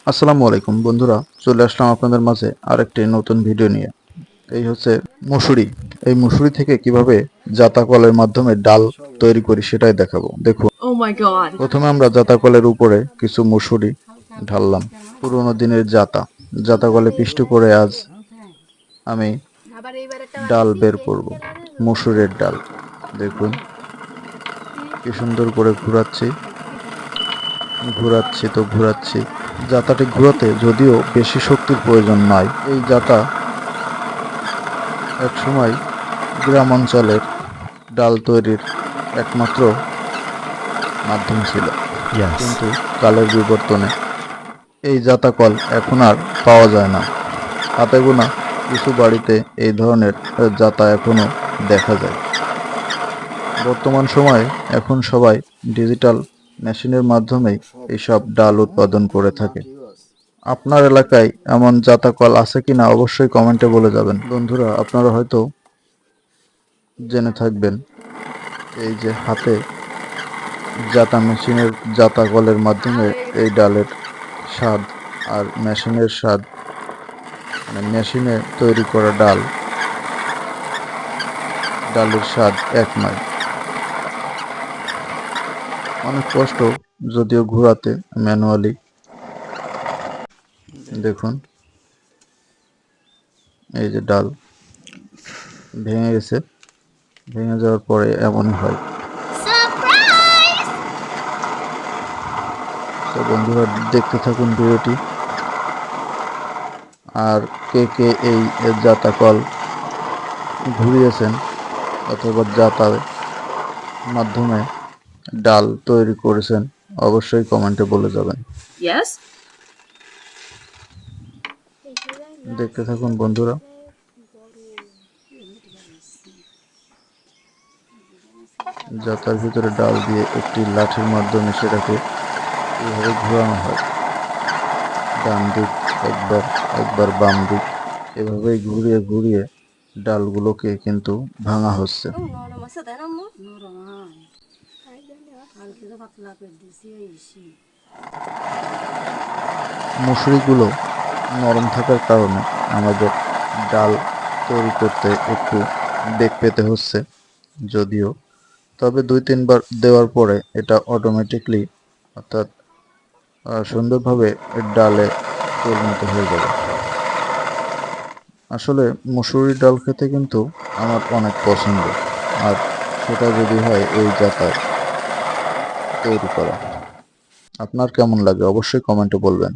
আসসালামু আলাইকুম বন্ধুরা, চলে আসলাম আপনাদের মাঝে আরেকটি নতুন ভিডিও নিয়ে। এই হচ্ছে মুসুরি। এই মুসুরি থেকে কিভাবে জাতা কলের মাধ্যমে ডাল তৈরি করি সেটাই দেখাবো। দেখুন, Oh my god. প্রথমে আমরা জাতা কলের উপরে কিছু মুসুরি ঢাললাম। পুরোনো দিনের জাতা কলে পিষ্ট করে আজ আমি ডাল বের করব, মুসুরের ডাল। দেখুন কি সুন্দর করে ঘুরাচ্ছি। জাতাটি ঘুরাতে যদিও বেশি শক্তির প্রয়োজন নয়। এই জাতা একসময় গ্রাম অঞ্চলের ডাল তৈরির একমাত্র মাধ্যম ছিল, Yes. কিন্তু কালের বিবর্তনে এই জাতা কল এখন আর পাওয়া যায় না। হাতে গোনা কিছু বাড়িতে এই ধরনের জাতা এখনো দেখা যায়। বর্তমান সময়ে এখন সবাই ডিজিটাল মেশিনের মাধ্যমেই এইসব ডাল উৎপাদন করে থাকে। আপনার এলাকায় এমন জাতা কল আছে কিনা অবশ্যই কমেন্টে বলে যাবেন। বন্ধুরা, আপনারা হয়তো জেনে থাকবেন, এই যে হাতে জাতা মেশিনের জাতা কলের মাধ্যমে এই ডালের স্বাদ আর মেশিনের স্বাদ, মানে মেশিনে তৈরি করা ডালের স্বাদ এক নয়। অনেক কষ্ট যদিও ঘোরাতে ম্যানুয়ালি। দেখুন, এই যে ডাল ভেঙে গেছে, ভেঙে যাওয়ার পরে এমনই হয়। তো বন্ধুরা, দেখতে থাকুন ভিডিওটি। আর কে কে এই জাতা কল ঘুরিয়েছেন অথবা জাতার মাধ্যমে ডাল তৈরি করেছেন অবশ্যই কমেন্টে বলে যাবেন। Yes? দেখতে থাকুন বন্ধুরা। জাতার ভিতরে ডাল দিয়ে একটি লাঠির মাধ্যমে সেটাকে এইভাবে ঘোরানো হয়। ডান দিক একবার, একবার বাম দিক, এভাবেই ঘুরিয়ে ঘুরিয়ে ডালগুলোকে কিন্তু ভাঙা হচ্ছে। মুসুরিগুলো নরম থাকার কারণে আমাদের ডাল তৈরি করতে একটু বেগ পেতে হচ্ছে যদিও, তবে 2-3 বার দেওয়ার পরে এটা অটোমেটিকলি, অর্থাৎ সুন্দরভাবে ডালে পরিণত হয়ে যাবে। আসলে মুসুরির ডাল খেতে কিন্তু আমার অনেক পছন্দ, আর সেটা যদি হয় এই জাতায় তৈরি করা। আপনার কেমন লাগে অবশ্যই কমেন্টে বলবেন।